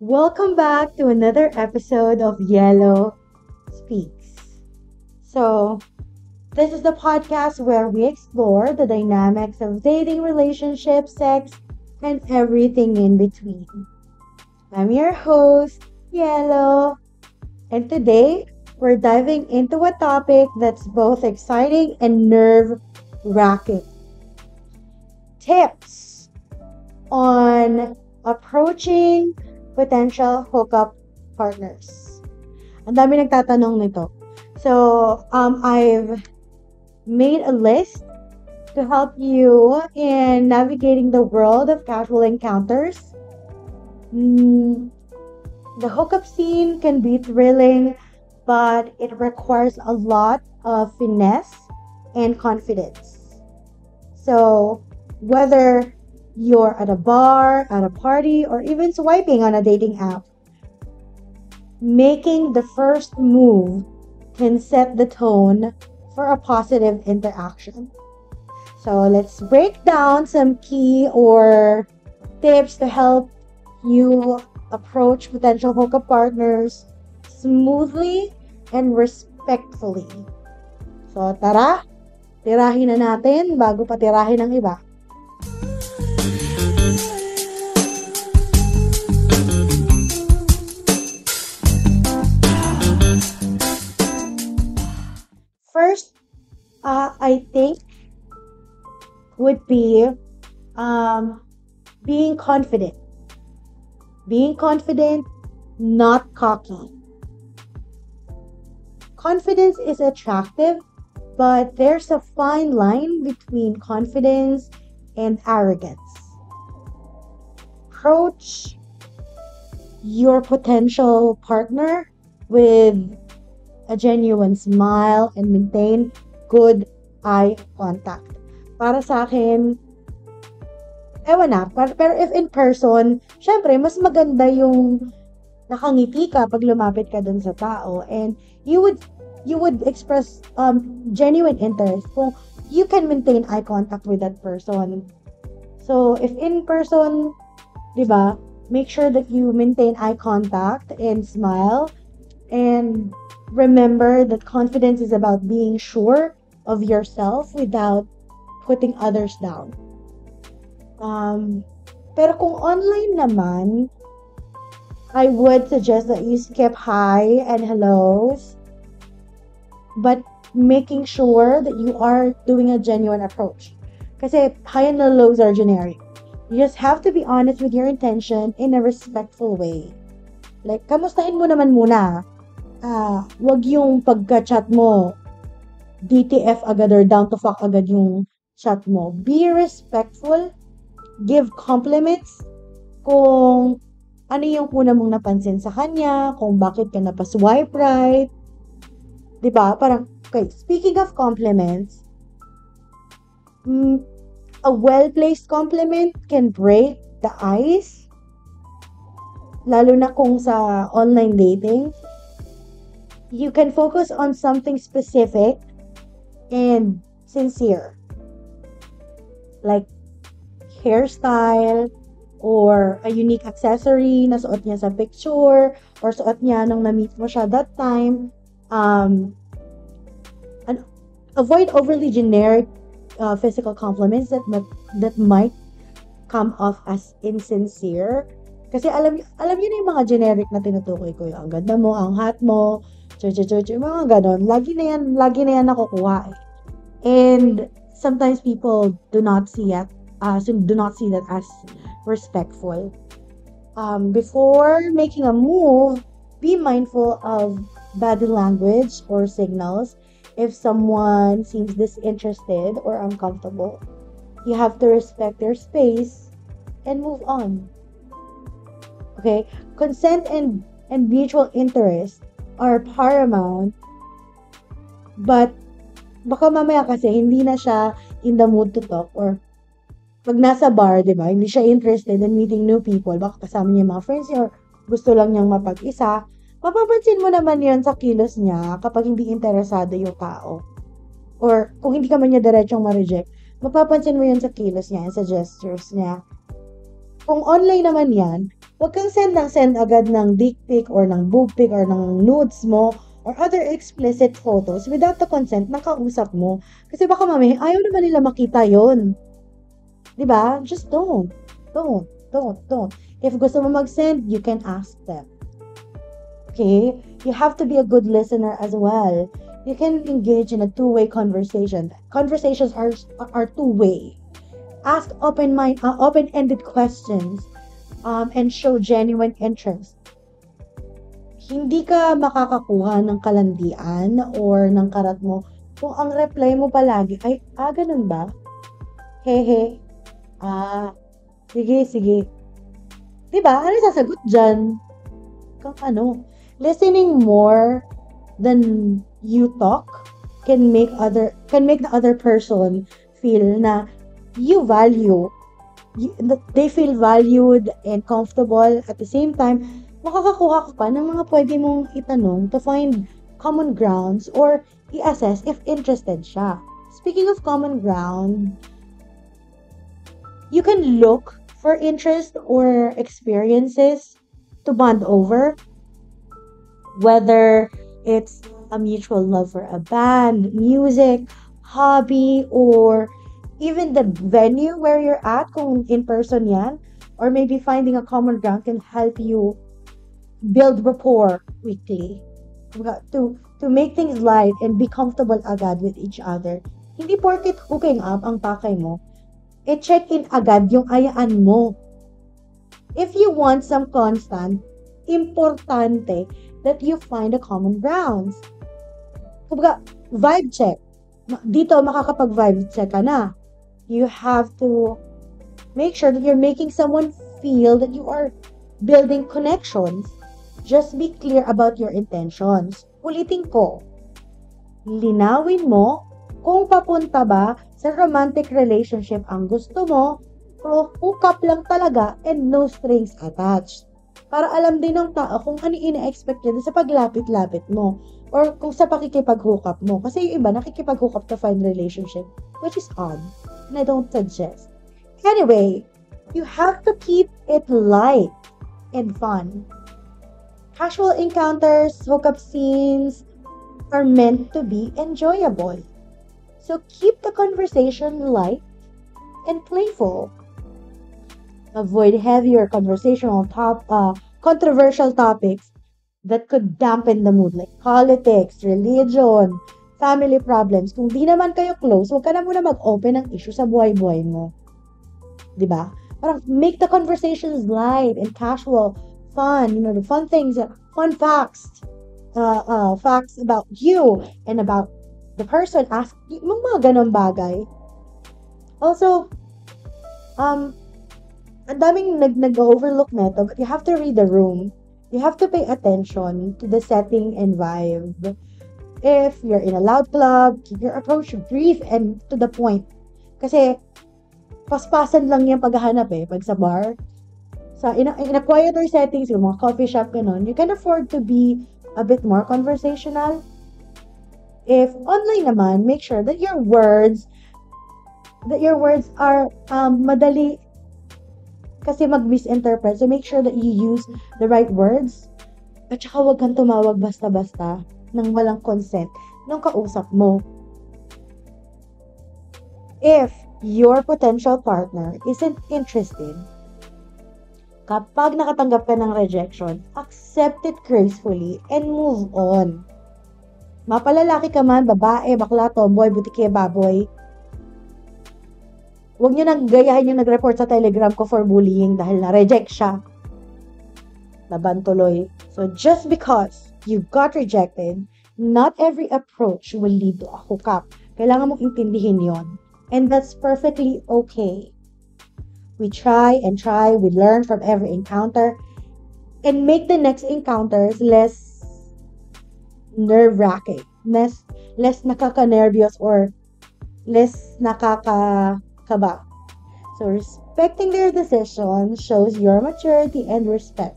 Welcome back to another episode of Yellow Speaks. So, this is the podcast where we explore the dynamics of dating, relationships, sex, and everything in between. I'm your host, Yellow, and today we're diving into a topic that's both exciting and nerve wracking. Tips on approaching potential hookup partners. Ang dami nagtatanong nito. So, I've made a list to help you in navigating the world of casual encounters. The hookup scene can be thrilling, but it requires a lot of finesse and confidence. So, whether you're at a bar, at a party, or even swiping on a dating app, making the first move can set the tone for a positive interaction. So let's break down some key or tips to help you approach potential hookup partners smoothly and respectfully. So tara, tirahin na natin bago pa tirahin ng iba. First, I think would be being confident. Being confident, not cocky. Confidence is attractive, but there's a fine line between confidence and arrogance. Approach your potential partner with a genuine smile and maintain good eye contact. Para sa akin, ewan na, pero if in person, syempre, mas maganda yung nakangiti ka pag lumapit ka dun sa tao, and you would express genuine interest kung you can maintain eye contact with that person. So, if in person, di ba, make sure that you maintain eye contact and smile, and remember that confidence is about being sure of yourself without putting others down. Pero kung online naman, I would suggest that you skip hi and hellos, but making sure that you are doing a genuine approach. Kasi hi and hellos are generic. You just have to be honest with your intention in a respectful way. Like, kamustahin mo naman muna. Wag yung pagka-chat mo, DTF agad or down to fuck agad yung chat mo. Be respectful. Give compliments kung ano yung una mong napansin sa kanya, kung bakit ka napaswipe right. Diba? Parang, okay, speaking of compliments, a well-placed compliment can break the ice, lalo na kung sa online dating. You can focus on something specific and sincere. Like hairstyle or a unique accessory na suot niya sa picture or suot niya nung na-meet mo siya that time. And avoid overly generic physical compliments that might come off as insincere. Kasi alam niyo na yung mga generic na tinutukoy ko, yung ang ganda mo, ang hot mo, mga ganon. Lagi na yan nakukuha. And sometimes people do not see that as respectful. Before making a move, be mindful of body language or signals. If someone seems disinterested or uncomfortable, you have to respect their space and move on. Okay? Consent and mutual interest are paramount, but baka mamaya kasi hindi na siya in the mood to talk, or pag nasa bar, di ba, hindi siya interested in meeting new people, baka kasama niya yung mga friends niya or gusto lang niyang mapag-isa, mapapansin mo naman yun sa kilos niya kapag hindi interesado yung tao. Or kung hindi ka man niya diretsong ma-reject, mapapansin mo yun sa kilos niya and sa gestures niya. Kung online naman yan, Huwag kang send agad ng dick pic or ng boob pic or ng nudes mo or other explicit photos without the consent ng kausap mo. Kasi baka mami, ayaw naman nila makita yon. Diba? Just don't. Don't. If gusto mo mag-send, you can ask them. Okay? You have to be a good listener as well. You can engage in a two-way conversation. Conversations are two-way. Ask open-ended questions and show genuine interest. Hindi ka makakakuha ng kalandian or ng karat mo kung ang reply mo palagi ay, ganun ba? Hehe. Sige. Diba? Ano sasagot dyan? Kung ano? Listening more than you talk can make the other person feel na you value, they feel valued and comfortable. At the same time, makakakuha ka pa ng mga pwede mong itanong to find common grounds or i-assess if interested siya. Speaking of common ground, you can look for interest or experiences to bond over, whether it's a mutual love for a band, music, hobby, or even the venue where you're at, kung in person yan, or maybe finding a common ground can help you build rapport quickly to make things light and be comfortable agad with each other. Hindi porket hooking up ang pakay mo, check in agad yung ayaan mo. If you want some constant, importante that you find a common grounds. Kumbaga, vibe check. Dito, makakapag-vibe check ka na. You have to make sure that you're making someone feel that you are building connections. Just be clear about your intentions. Ulitin ko, linawin mo kung papunta ba sa romantic relationship ang gusto mo o hook up lang talaga and no strings attached. Para alam din ng tao kung ano ina-expect niya sa paglapit-lapit mo or kung sa pakikipag-hook up mo. Kasi yung iba nakikipag-hook up to find relationship, which is odd. And I don't suggest. Anyway, you have to keep it light and fun. Casual encounters, hookup scenes are meant to be enjoyable. So keep the conversation light and playful. Avoid heavier controversial topics that could dampen the mood, like politics, religion, family problems. Kung di naman kayo close, huwag ka na muna mag-open ng issue sa buhay-buhay mo. Diba? Parang make the conversations light and casual, fun, the fun things, fun facts about you and about the person. Ask mga ganong bagay. Also, ang daming nag-overlook neto, but you have to read the room. You have to pay attention to the setting and vibe. If you're in a loud club, keep your approach brief and to the point. Kasi, paspasan lang yung paghahanap pag sa bar. In a quieter settings, yung mga coffee shop, ganun, you can afford to be a bit more conversational. If online naman, make sure that your words are madali kasi mag-misinterpret. So, make sure that you use the right words. At saka huwag kang tumawag basta-basta nang walang consent ng kausap mo. If your potential partner isn't interested, kapag nakatanggap ka ng rejection, accept it gracefully and move on. Mapalalaki ka man, babae, bakla, tomboy, butike, baboy, huwag nyo nang gayahin yung nag-report sa Telegram ko for bullying dahil na-reject siya. Laban tuloy. So, just because you got rejected, not every approach will lead to a hookup. Kailangan mong intindihin yon. And that's perfectly okay. We try, we learn from every encounter, and make the next encounters less nerve-wracking, less nakaka-nervyos or less nakaka-kaba. So, respecting their decision shows your maturity and respect.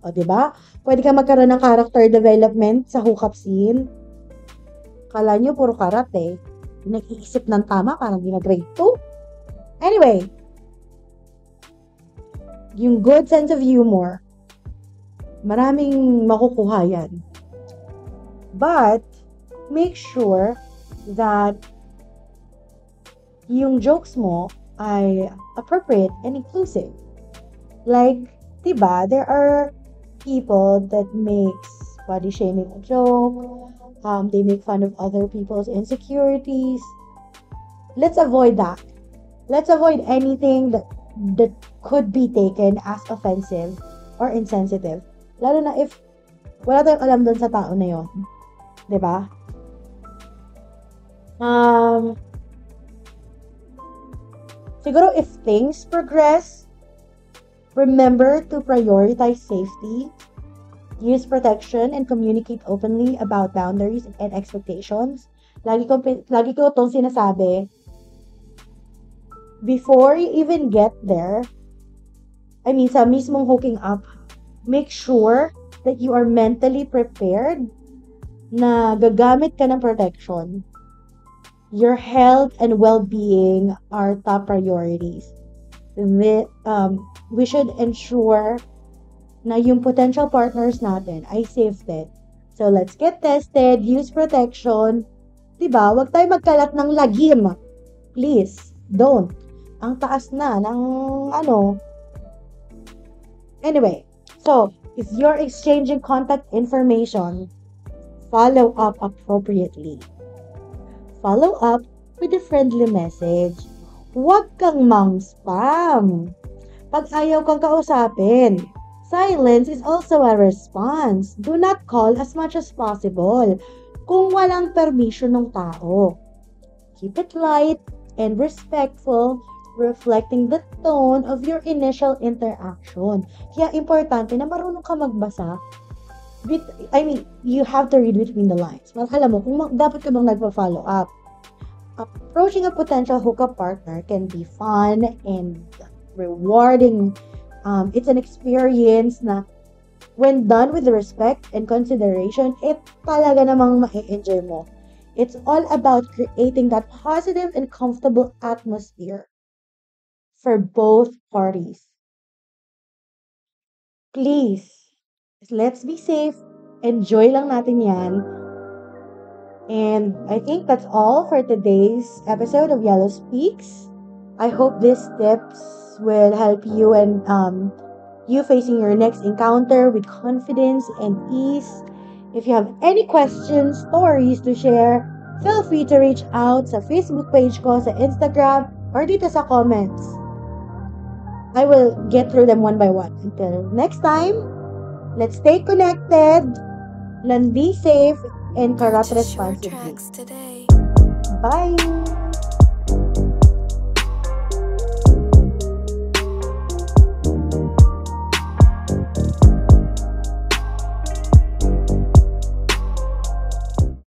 O, diba? Pwede ka magkaroon ng character development sa hookup scene. Kala nyo, puro karate. Nag-iisip ng tama, parang di na grade 2. Anyway, yung good sense of humor, maraming makukuha yan. But, make sure that yung jokes mo ay appropriate and inclusive. Like, diba, there are people that makes body shaming a joke. They make fun of other people's insecurities. Let's avoid that. Let's avoid anything that could be taken as offensive or insensitive. Lalo na if wala tayong alam dun sa tao na yun. Diba? Siguro if things progress, remember to prioritize safety, use protection, and communicate openly about boundaries and expectations. Lagi ko itong sinasabi, before you even get there, sa mismong hooking up, make sure that you are mentally prepared na gagamit ka ng protection. Your health and well-being are top priorities. We should ensure na yung potential partners natin ay safe din. So, let's get tested, use protection. Diba? Huwag tayo magkalat ng lagim. Please, don't. Ang taas na ng Anyway, so, if you're exchanging contact information, follow up appropriately. Follow up with a friendly message. Huwag kang mang-spam. Pag ayaw kang kausapin, silence is also a response. Do not call as much as possible kung walang permission ng tao. Keep it light and respectful, reflecting the tone of your initial interaction. Kaya importante na marunong ka magbasa. You have to read between the lines. Alam mo, kung dapat ka bang nagpa-follow up. Approaching a potential hookup partner can be fun and rewarding. It's an experience na when done with respect and consideration, talaga namang ma-enjoy mo. It's all about creating that positive and comfortable atmosphere for both parties. Please, let's be safe. Enjoy lang natin yan. And I think that's all for today's episode of Yellow Speaks. I hope these tips will help you and you facing your next encounter with confidence and ease. If you have any questions, stories to share, feel free to reach out sa Facebook page ko, sa Instagram, or dito sa comments. I will get through them one by one. Until next time, let's stay connected, be safe, and corrupt responsibly. Bye!